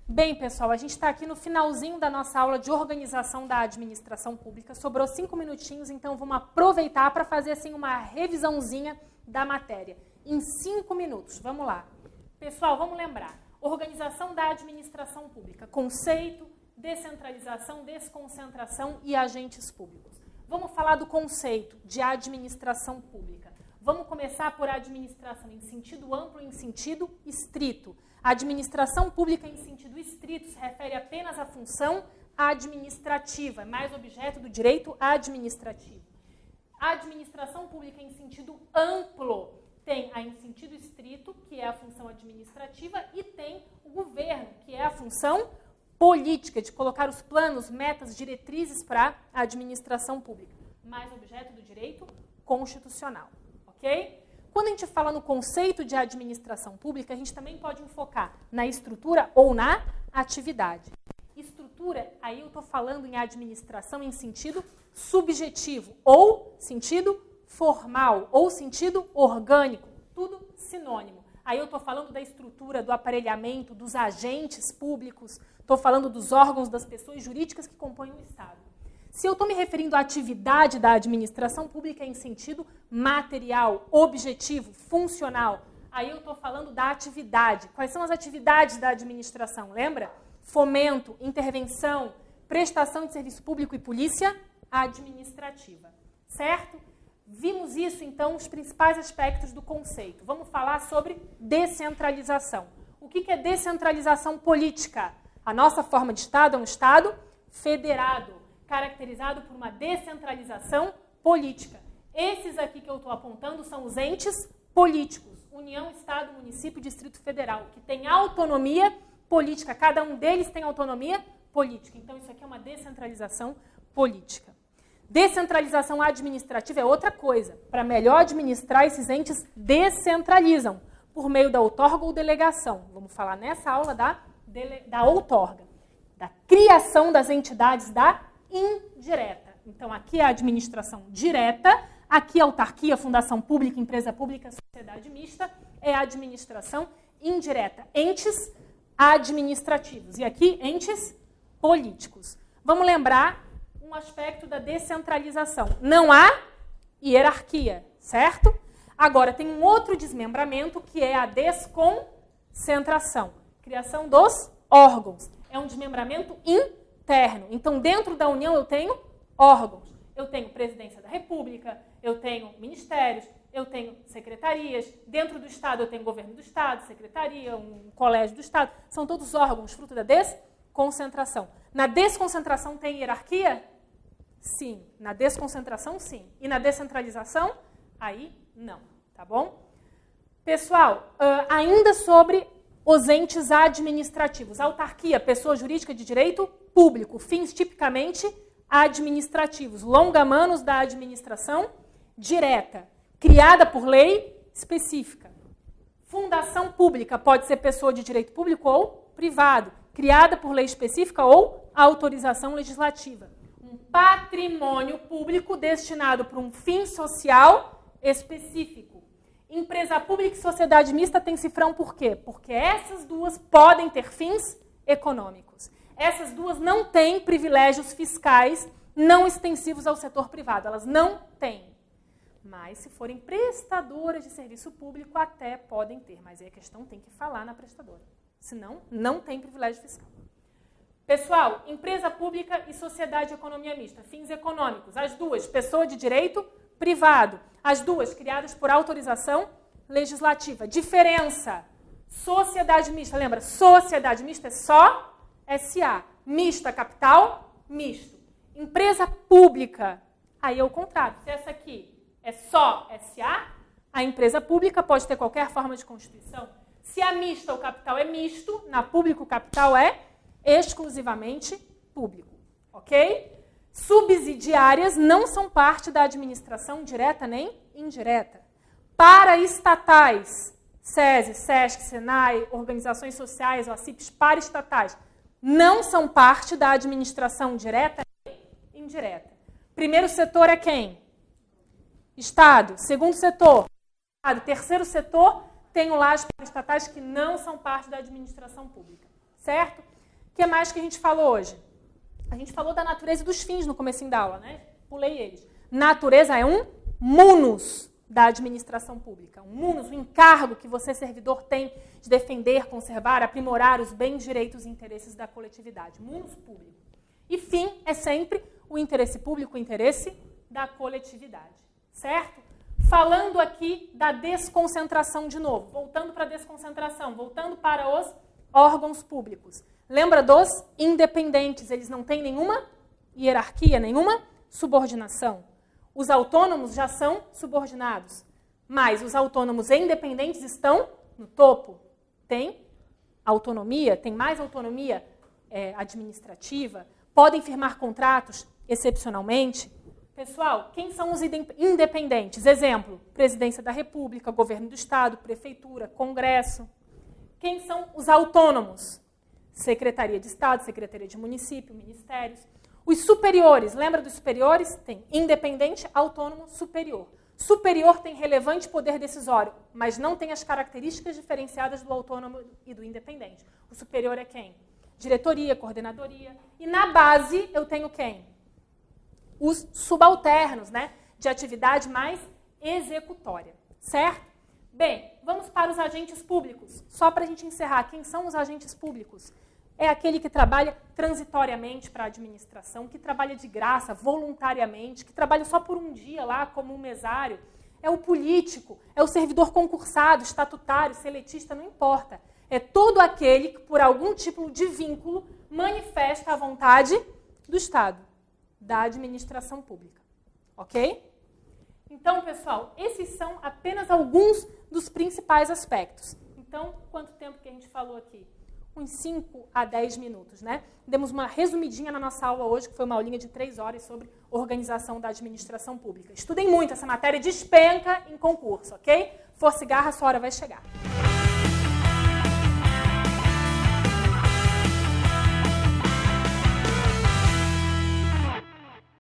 Bem, pessoal, a gente está aqui no finalzinho da nossa aula de organização da administração pública. Sobrou 5 minutinhos, então vamos aproveitar para fazer assim uma revisãozinha da matéria. Em 5 minutos, vamos lá. Pessoal, vamos lembrar. Organização da administração pública. Conceito, descentralização, desconcentração e agentes públicos. Vamos falar do conceito de administração pública. Vamos começar por administração em sentido amplo e em sentido estrito. A administração pública em sentido estrito se refere apenas à função administrativa, é mais objeto do direito administrativo. A administração pública em sentido amplo tem a em sentido estrito, que é a função administrativa, e tem o governo, que é a função política, de colocar os planos, metas, diretrizes para a administração pública, mais objeto do direito constitucional. Ok? Quando a gente fala no conceito de administração pública, a gente também pode enfocar na estrutura ou na atividade. Estrutura, aí eu estou falando em administração em sentido subjetivo, ou sentido formal, ou sentido orgânico, tudo sinônimo. Aí eu estou falando da estrutura, do aparelhamento, dos agentes públicos, estou falando dos órgãos, das pessoas jurídicas que compõem o Estado. Se eu estou me referindo à atividade da administração pública em sentido material, objetivo, funcional, aí eu estou falando da atividade. Quais são as atividades da administração? Lembra? Fomento, intervenção, prestação de serviço público e polícia administrativa. Certo? Vimos isso, então, os principais aspectos do conceito. Vamos falar sobre descentralização. O que é descentralização política? A nossa forma de Estado é um Estado federado, caracterizado por uma descentralização política. Esses aqui que eu estou apontando são os entes políticos. União, Estado, Município, Distrito Federal, que tem autonomia política. Cada um deles tem autonomia política. Então, isso aqui é uma descentralização política. Descentralização administrativa é outra coisa. Para melhor administrar, esses entes descentralizam por meio da outorga ou delegação. Vamos falar nessa aula da outorga, da criação das entidades da indireta. Então, aqui é a administração direta, aqui a autarquia, fundação pública, empresa pública, sociedade mista, é a administração indireta. Entes administrativos. E aqui, entes políticos. Vamos lembrar um aspecto da descentralização. Não há hierarquia, certo? Agora, tem um outro desmembramento, que é a desconcentração. Criação dos órgãos. É um desmembramento interno. Então, dentro da União, eu tenho órgãos. Eu tenho presidência da República, eu tenho ministérios, eu tenho secretarias. Dentro do Estado, eu tenho governo do Estado, secretaria, um colégio do Estado. São todos órgãos, fruto da desconcentração. Na desconcentração tem hierarquia? Sim. Na desconcentração, sim. E na descentralização? Aí, não. Tá bom? Pessoal, ainda sobre os entes administrativos. Autarquia, pessoa jurídica de direito público. Fins tipicamente administrativos. Longamanos da administração direta. Criada por lei específica. Fundação pública pode ser pessoa de direito público ou privado. Criada por lei específica ou autorização legislativa. Um patrimônio público destinado para um fim social específico. Empresa pública e sociedade mista tem cifrão por quê? Porque essas duas podem ter fins econômicos. Essas duas não têm privilégios fiscais não extensivos ao setor privado. Elas não têm. Mas, se forem prestadoras de serviço público, até podem ter. Mas aí a questão tem que falar na prestadora. Senão, não tem privilégio fiscal. Pessoal, empresa pública e sociedade de economia mista. Fins econômicos. As duas, pessoa de direito privado. As duas criadas por autorização legislativa. Diferença. Sociedade mista. Lembra? Sociedade mista é só SA. Mista, capital, misto. Empresa pública. Aí é o contrário. Se essa aqui é só SA, a empresa pública pode ter qualquer forma de constituição. Se a mista, o capital é misto, na pública o capital é exclusivamente público. Ok? Subsidiárias não são parte da administração direta nem indireta. Paraestatais, SESI, SESC, SENAI, organizações sociais, OACIPs, paraestatais, não são parte da administração direta nem indireta. Primeiro setor é quem? Estado. Segundo setor, Estado. Terceiro setor, tenho lá as paraestatais que não são parte da administração pública. Certo? O que mais que a gente falou hoje? A gente falou da natureza e dos fins no comecinho da aula, né? Pulei eles. Natureza é um munus da administração pública. Um munus, um encargo que você, servidor, tem de defender, conservar, aprimorar os bens, direitos e interesses da coletividade. Munus público. E fim é sempre o interesse público, o interesse da coletividade. Certo? Falando aqui da desconcentração de novo. Voltando para a desconcentração, voltando para os órgãos públicos. Lembra dos independentes? Eles não têm nenhuma hierarquia, nenhuma subordinação. Os autônomos já são subordinados, mas os autônomos e independentes estão no topo. Tem autonomia, tem mais autonomia administrativa, podem firmar contratos excepcionalmente. Pessoal, quem são os independentes? Exemplo, Presidência da República, Governo do Estado, Prefeitura, Congresso. Quem são os autônomos? Secretaria de Estado, Secretaria de Município, Ministérios. Os superiores, lembra dos superiores? Tem independente, autônomo, superior. Superior tem relevante poder decisório, mas não tem as características diferenciadas do autônomo e do independente. O superior é quem? Diretoria, coordenadoria. E na base eu tenho quem? Os subalternos, né? De atividade mais executória. Certo? Bem, vamos para os agentes públicos. Só para a gente encerrar, quem são os agentes públicos? É aquele que trabalha transitoriamente para a administração, que trabalha de graça, voluntariamente, que trabalha só por um dia lá como um mesário. É o político, é o servidor concursado, estatutário, seletista, não importa. É todo aquele que, por algum tipo de vínculo, manifesta a vontade do Estado, da administração pública. Ok? Então, pessoal, esses são apenas alguns dos principais aspectos. Então, quanto tempo que a gente falou aqui? Uns 5 a 10 minutos, né? Demos uma resumidinha na nossa aula hoje, que foi uma aulinha de 3 horas sobre organização da administração pública. Estudem muito, essa matéria despenca em concurso, ok? Força e garra, a sua hora vai chegar.